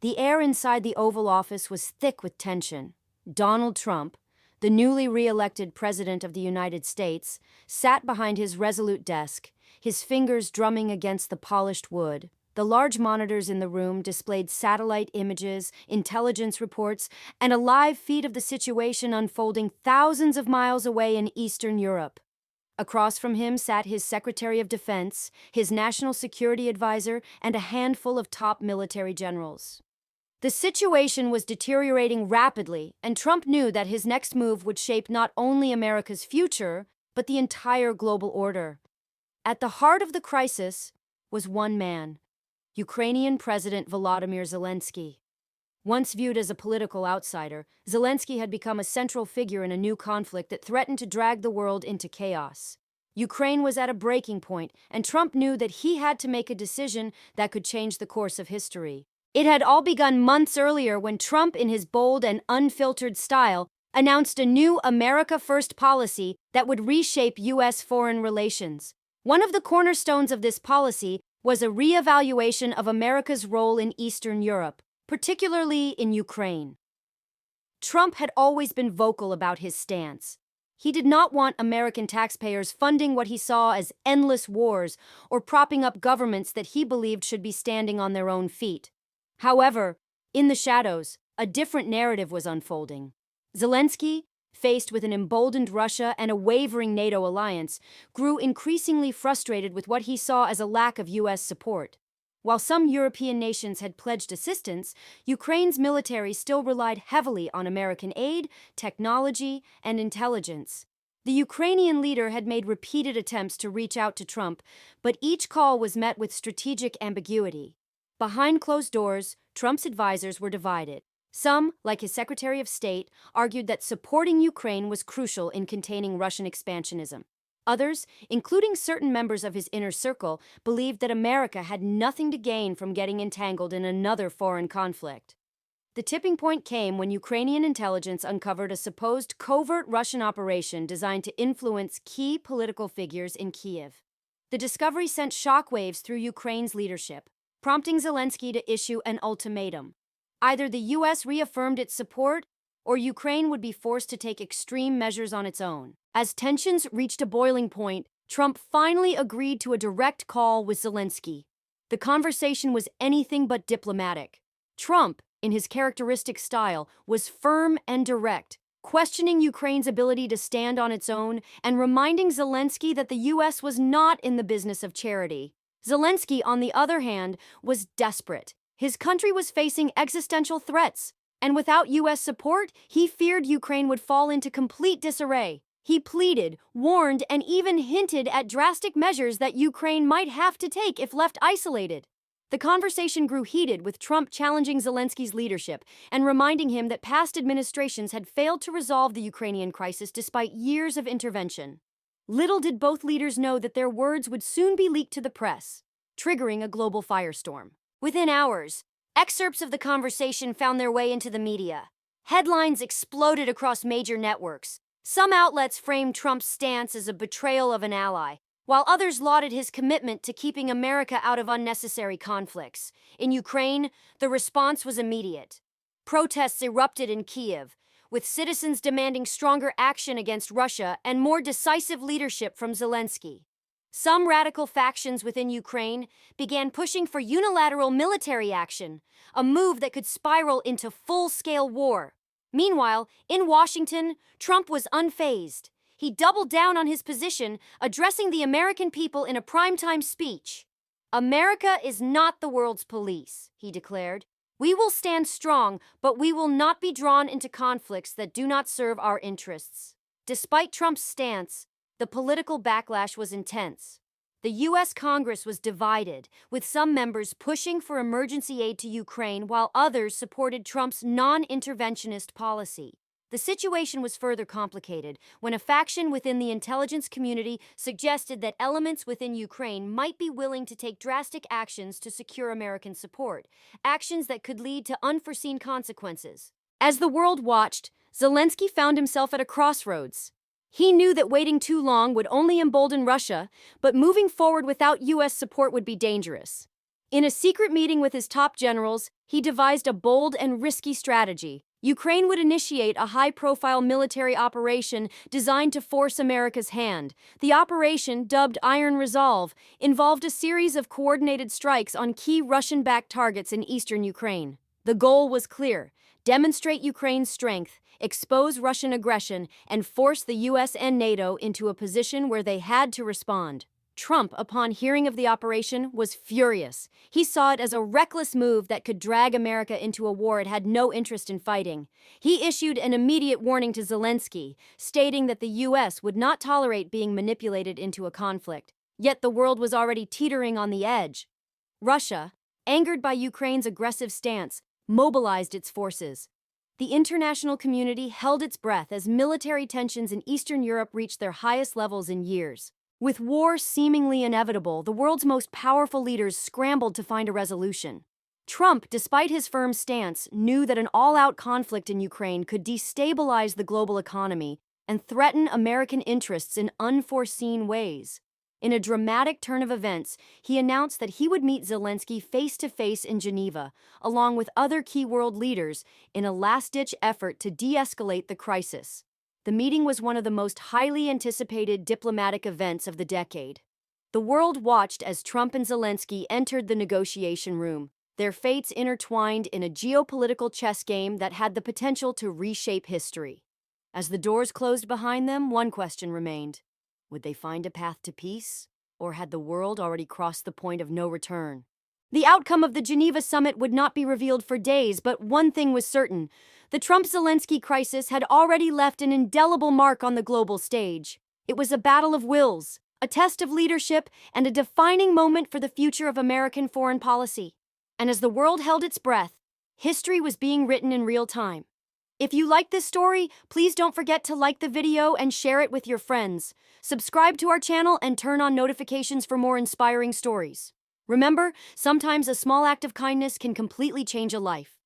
The air inside the Oval Office was thick with tension. Donald Trump, the newly re-elected President of the United States, sat behind his resolute desk, his fingers drumming against the polished wood. The large monitors in the room displayed satellite images, intelligence reports, and a live feed of the situation unfolding thousands of miles away in Eastern Europe. Across from him sat his Secretary of Defense, his National Security Advisor, and a handful of top military generals. The situation was deteriorating rapidly, and Trump knew that his next move would shape not only America's future, but the entire global order. At the heart of the crisis was one man, Ukrainian President Volodymyr Zelensky. Once viewed as a political outsider, Zelensky had become a central figure in a new conflict that threatened to drag the world into chaos. Ukraine was at a breaking point, and Trump knew that he had to make a decision that could change the course of history. It had all begun months earlier when Trump, in his bold and unfiltered style, announced a new America First policy that would reshape U.S. foreign relations. One of the cornerstones of this policy was a reevaluation of America's role in Eastern Europe, particularly in Ukraine. Trump had always been vocal about his stance. He did not want American taxpayers funding what he saw as endless wars or propping up governments that he believed should be standing on their own feet. However, in the shadows, a different narrative was unfolding. Zelensky, faced with an emboldened Russia and a wavering NATO alliance, grew increasingly frustrated with what he saw as a lack of U.S. support. While some European nations had pledged assistance, Ukraine's military still relied heavily on American aid, technology, and intelligence. The Ukrainian leader had made repeated attempts to reach out to Trump, but each call was met with strategic ambiguity. Behind closed doors, Trump's advisors were divided. Some, like his Secretary of State, argued that supporting Ukraine was crucial in containing Russian expansionism. Others, including certain members of his inner circle, believed that America had nothing to gain from getting entangled in another foreign conflict. The tipping point came when Ukrainian intelligence uncovered a supposed covert Russian operation designed to influence key political figures in Kiev. The discovery sent shockwaves through Ukraine's leadership, prompting Zelensky to issue an ultimatum. Either the U.S. reaffirmed its support, or Ukraine would be forced to take extreme measures on its own. As tensions reached a boiling point, Trump finally agreed to a direct call with Zelensky. The conversation was anything but diplomatic. Trump, in his characteristic style, was firm and direct, questioning Ukraine's ability to stand on its own and reminding Zelensky that the U.S. was not in the business of charity. Zelensky, on the other hand, was desperate. His country was facing existential threats, and without U.S. support, he feared Ukraine would fall into complete disarray. He pleaded, warned, and even hinted at drastic measures that Ukraine might have to take if left isolated. The conversation grew heated, with Trump challenging Zelensky's leadership and reminding him that past administrations had failed to resolve the Ukrainian crisis despite years of intervention. Little did both leaders know that their words would soon be leaked to the press, triggering a global firestorm. Within hours, excerpts of the conversation found their way into the media. Headlines exploded across major networks. Some outlets framed Trump's stance as a betrayal of an ally, while others lauded his commitment to keeping America out of unnecessary conflicts. In Ukraine, the response was immediate. Protests erupted in Kiev, with citizens demanding stronger action against Russia and more decisive leadership from Zelensky. Some radical factions within Ukraine began pushing for unilateral military action, a move that could spiral into full-scale war. Meanwhile, in Washington, Trump was unfazed. He doubled down on his position, addressing the American people in a primetime speech. "America is not the world's police," he declared. "We will stand strong, but we will not be drawn into conflicts that do not serve our interests." Despite Trump's stance, the political backlash was intense. The U.S. Congress was divided, with some members pushing for emergency aid to Ukraine while others supported Trump's non-interventionist policy. The situation was further complicated when a faction within the intelligence community suggested that elements within Ukraine might be willing to take drastic actions to secure American support, actions that could lead to unforeseen consequences. As the world watched, Zelensky found himself at a crossroads. He knew that waiting too long would only embolden Russia, but moving forward without U.S. support would be dangerous. In a secret meeting with his top generals, he devised a bold and risky strategy. Ukraine would initiate a high-profile military operation designed to force America's hand. The operation, dubbed Iron Resolve, involved a series of coordinated strikes on key Russian-backed targets in eastern Ukraine. The goal was clear: demonstrate Ukraine's strength, expose Russian aggression, and force the US and NATO into a position where they had to respond. Trump, upon hearing of the operation, was furious. He saw it as a reckless move that could drag America into a war it had no interest in fighting. He issued an immediate warning to Zelensky, stating that the US would not tolerate being manipulated into a conflict. Yet the world was already teetering on the edge. Russia, angered by Ukraine's aggressive stance, mobilized its forces. The international community held its breath as military tensions in Eastern Europe reached their highest levels in years. With war seemingly inevitable, the world's most powerful leaders scrambled to find a resolution. Trump, despite his firm stance, knew that an all-out conflict in Ukraine could destabilize the global economy and threaten American interests in unforeseen ways. In a dramatic turn of events, he announced that he would meet Zelensky face-to-face in Geneva, along with other key world leaders, in a last-ditch effort to de-escalate the crisis. The meeting was one of the most highly anticipated diplomatic events of the decade. The world watched as Trump and Zelensky entered the negotiation room, their fates intertwined in a geopolitical chess game that had the potential to reshape history. As the doors closed behind them, one question remained. Would they find a path to peace, or had the world already crossed the point of no return? The outcome of the Geneva summit would not be revealed for days, but one thing was certain. The Trump-Zelensky crisis had already left an indelible mark on the global stage. It was a battle of wills, a test of leadership, and a defining moment for the future of American foreign policy. And as the world held its breath, history was being written in real time. If you like this story, please don't forget to like the video and share it with your friends. Subscribe to our channel and turn on notifications for more inspiring stories. Remember, sometimes a small act of kindness can completely change a life.